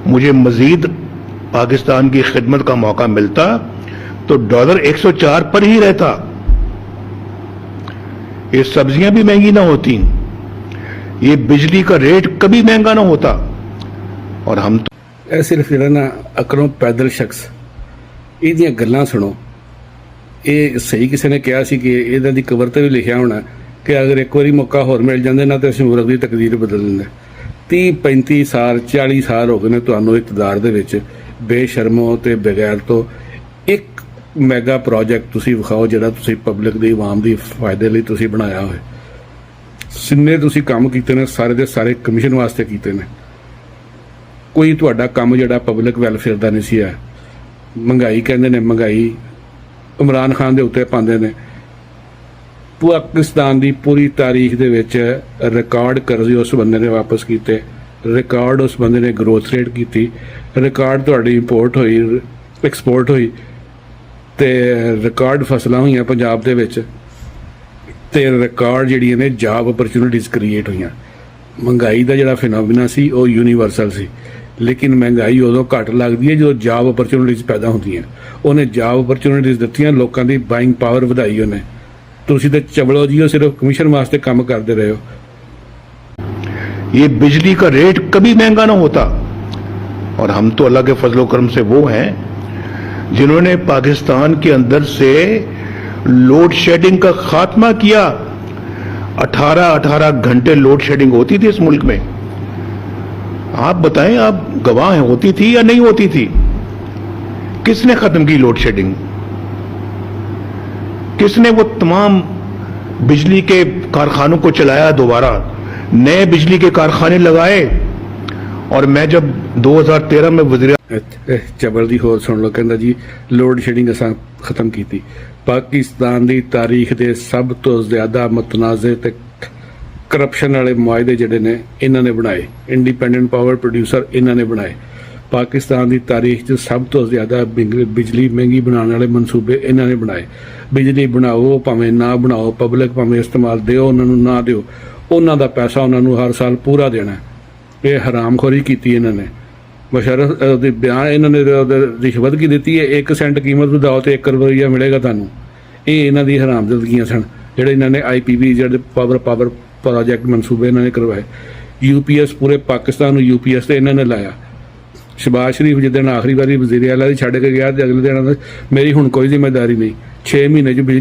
मुझे मजीद पाकिस्तान की खिदमत का मौका मिलता तो डॉलर 104 पर ही रहता, ये सब्जियां भी महंगी ना होती, ये बिजली का रेट कभी महंगा ना होता। और हम तो ਇਹ ਸਿਰਫ ਜਿਹੜਾ ਨਾ ਅਕਰੋਂ ਪੈਦਲ ਸ਼ਖਸ ਇਹਦੀਆਂ ਗੱਲਾਂ ਸੁਣੋ। ਇਹ ਸਹੀ ਕਿਸੇ ਨੇ ਕਿਹਾ ਸੀ ਕਿ ਇਹਨਾਂ ਦੀ ਕਬਰ ਤੇ ਵੀ ਲਿਖਿਆ ਹੋਣਾ ਕਿ ਅਗਰ ਇੱਕ ਵਾਰੀ ਮੌਕਾ ਹੋਰ ਮਿਲ ਜਾਂਦੇ ਨਾ ਤੇ ਅਸੀਂ ਮੁਲਕ ਦੀ ਤਕਦੀਰ ਬਦਲ ਦਿੰਦੇ। 30-35 ਸਾਲ 40 ਸਾਲ ਹੋ ਗਏ ਨੇ ਤੁਹਾਨੂੰ ਇਕਤਦਾਰ ਦੇ ਵਿੱਚ, ਬੇਸ਼ਰਮੋ ਤੇ ਬਗੈਰ ਤੋਂ ਇੱਕ ਮੈਗਾ ਪ੍ਰੋਜੈਕਟ ਤੁਸੀਂ ਵਿਖਾਓ ਜਿਹੜਾ ਤੁਸੀਂ ਪਬਲਿਕ ਦੀ ਆਵਾਮ ਦੀ ਫਾਇਦੇ ਲਈ ਤੁਸੀਂ ਬਣਾਇਆ ਹੋਵੇ। ਜਿੰਨੇ ਤੁਸੀਂ ਕੰਮ ਕੀਤੇ ਨੇ ਸਾਰੇ ਦੇ ਸਾਰੇ ਕਮਿਸ਼ਨ ਵਾਸਤੇ ਕੀਤੇ ਨੇ, ਕੋਈ ਤੁਹਾਡਾ ਕੰਮ ਜਿਹੜਾ ਪਬਲਿਕ ਵੈਲਫੇਅਰ ਦਾ ਨਹੀਂ ਸੀ ਹੈ। ਮਹਿੰਗਾਈ ਕਹਿੰਦੇ ਨੇ, ਮਹਿੰਗਾਈ ਇਮਰਾਨ ਖਾਨ ਦੇ ਉੱਤੇ ਪਾਉਂਦੇ ਨੇ। ਪਾਕਿਸਤਾਨ ਦੀ ਪੂਰੀ ਤਾਰੀਖ ਦੇ ਵਿੱਚ ਰਿਕਾਰਡ ਕਰਜ਼ੇ ਉਸ ਬੰਦੇ ਨੇ ਵਾਪਸ ਕੀਤੇ, ਰਿਕਾਰਡ ਉਸ ਬੰਦੇ ਨੇ ਗਰੋਥ ਰੇਟ ਕੀਤੀ, ਰਿਕਾਰਡ ਤੁਹਾਡੀ ਇੰਪੋਰਟ ਹੋਈ, ਐਕਸਪੋਰਟ ਹੋਈ, ਤੇ ਰਿਕਾਰਡ ਫਸਲਾਂ ਹੋਈਆਂ ਪੰਜਾਬ ਦੇ ਵਿੱਚ, ਤੇ ਰਿਕਾਰਡ ਜਿਹੜੀਆਂ ਨੇ ਜੌਬ ਅਪਰਚੁਨਿਟੀਜ਼ ਕ੍ਰੀਏਟ ਹੋਈਆਂ। ਮਹਿੰਗਾਈ ਦਾ ਜਿਹੜਾ ਫਿਨੋਮੀਨਾ ਸੀ ਉਹ ਯੂਨੀਵਰਸਲ ਸੀ, ਲੇਕਿਨ ਮਹਿੰਗਾਈ ਉਦੋਂ ਘੱਟ ਲੱਗਦੀ ਹੈ ਜਦੋਂ ਜੌਬ ਅਪਰਚੁਨਿਟੀਜ਼ ਪੈਦਾ ਹੁੰਦੀਆਂ। ਉਹਨੇ ਜੌਬ ਅਪਰਚੁਨਿਟੀਜ਼ ਦਿੱਤੀਆਂ, ਲੋਕਾਂ ਦੀ ਬਾਇੰਗ ਪਾਵਰ ਵਧਾਈ ਉਹਨੇ। ਤੁਸੀਂ ਤੇ ਚਵਲੋ ਜੀ ਉਹ ਸਿਰਫ ਕਮਿਸ਼ਨ ਵਾਸਤੇ ਕੰਮ ਕਰਦੇ ਰਹੇ ਹੋ। ये बिजली का रेट कभी महंगा ना होता। और हम तो अल्लाह के फजलो करम से वो हैं जिन्होंने पाकिस्तान के अंदर से लोड शेडिंग का खात्मा किया। 18-18 घंटे लोड शेडिंग होती थी इस मुल्क में। आप बताएं, आप गवाह हैं, होती थी या नहीं होती थी? किसने खत्म की लोड शेडिंग? किसने वो तमाम बिजली के कारखानों को चलाया, दोबारा नए बिजली के कारखाने लगाए? और मैं जब 2013 में वज़ीर ਚਬਲ ਦੀ ਹੋਰ ਸੁਣ ਲਓ। ਕਹਿੰਦਾ ਜੀ ਲੋਡ ਸ਼ੈਡਿੰਗ ਅਸਾਂ ਖਤਮ ਕੀਤੀ। ਪਾਕਿਸਤਾਨ ਦੀ ਤਾਰੀਖ ਦੇ ਸਭ ਤੋਂ ਜ਼ਿਆਦਾ ਮਤਨਾਜ਼ੇ ਤੇ ਕਰਪਸ਼ਨ ਵਾਲੇ ਮੁਆਹਦੇ ਜਿਹੜੇ ਨੇ ਇਹਨਾਂ ਨੇ ਬਣਾਏ। ਇੰਡੀਪੈਂਡੈਂਟ ਪਾਵਰ ਪ੍ਰੋਡਿਊਸਰ ਇਹਨਾਂ ਨੇ ਬਣਾਏ। ਪਾਕਿਸਤਾਨ ਦੀ ਤਾਰੀਖ 'ਚ ਸਭ ਤੋਂ ਜ਼ਿਆਦਾ ਬਿਜਲੀ ਮਹਿੰਗੀ ਬਣਾਉਣ ਵਾਲੇ ਮਨਸੂਬੇ ਇਹਨਾਂ ਨੇ ਬਣਾਏ। ਬਿਜਲੀ ਬਣਾਓ ਭਾਵੇਂ ਨਾ ਬਣਾਓ, ਪਬਲਿਕ ਭਾਵੇਂ ਇਸਤੇਮਾਲ ਦਿਓ ਉਹਨਾਂ ਨੂੰ ਨਾ ਦਿਓ, ਉਹਨਾਂ ਦਾ ਪੈਸਾ ਉਹਨਾਂ ਨੂੰ ਹਰ ਸਾਲ ਪੂਰਾ ਦੇਣਾ। ਇਹ ਹਰਾਮਖੋਰੀ ਕੀਤੀ ਇਹਨਾਂ ਨੇ। ਬਸ਼ਰਤ ਉਹਦੇ ਬਿਆਨ ਇਹਨਾਂ ਨੇ ਰਿਸ਼ਵਤ ਕੀ ਦਿੱਤੀ ਹੈ, 1 ਸੈਂਟ ਕੀਮਤ ਵਧਾਓ ਤੇ 1 ਰੁਪਈਆ ਮਿਲੇਗਾ ਤੁਹਾਨੂੰ। ਇਹ ਇਹਨਾਂ ਦੀ ਹਰਾਮਦਿਲਗੀਆਂ ਸਨ ਜਿਹੜੇ ਇਹਨਾਂ ਨੇ IPP ਜਿਹੜੇ ਪਾਵਰ ਪ੍ਰੋਜੈਕਟ ਮਨਸੂਬੇ ਇਹਨਾਂ ਨੇ ਕਰਵਾਏ। UPS ਪੂਰੇ ਪਾਕਿਸਤਾਨ ਨੂੰ UPS ਤੇ ਇਹਨਾਂ ਨੇ ਲਾਇਆ। ਸ਼ਬਾਜ਼ ਸ਼ਰੀਫ ਜਿੱਦਣ ਆਖਰੀ ਵਾਰੀ ਵਜ਼ੀਰ ਆਲਾ ਦੀ ਛੱਡ ਕੇ ਗਿਆ ਤੇ ਅਗਲੇ ਦਿਨ ਮੇਰੀ ਹੁਣ ਕੋਈ ਜ਼ਿੰਮੇਵਾਰੀ ਨਹੀਂ, 6 ਮਹੀਨੇ 'ਚ ਬਿਜਲੀ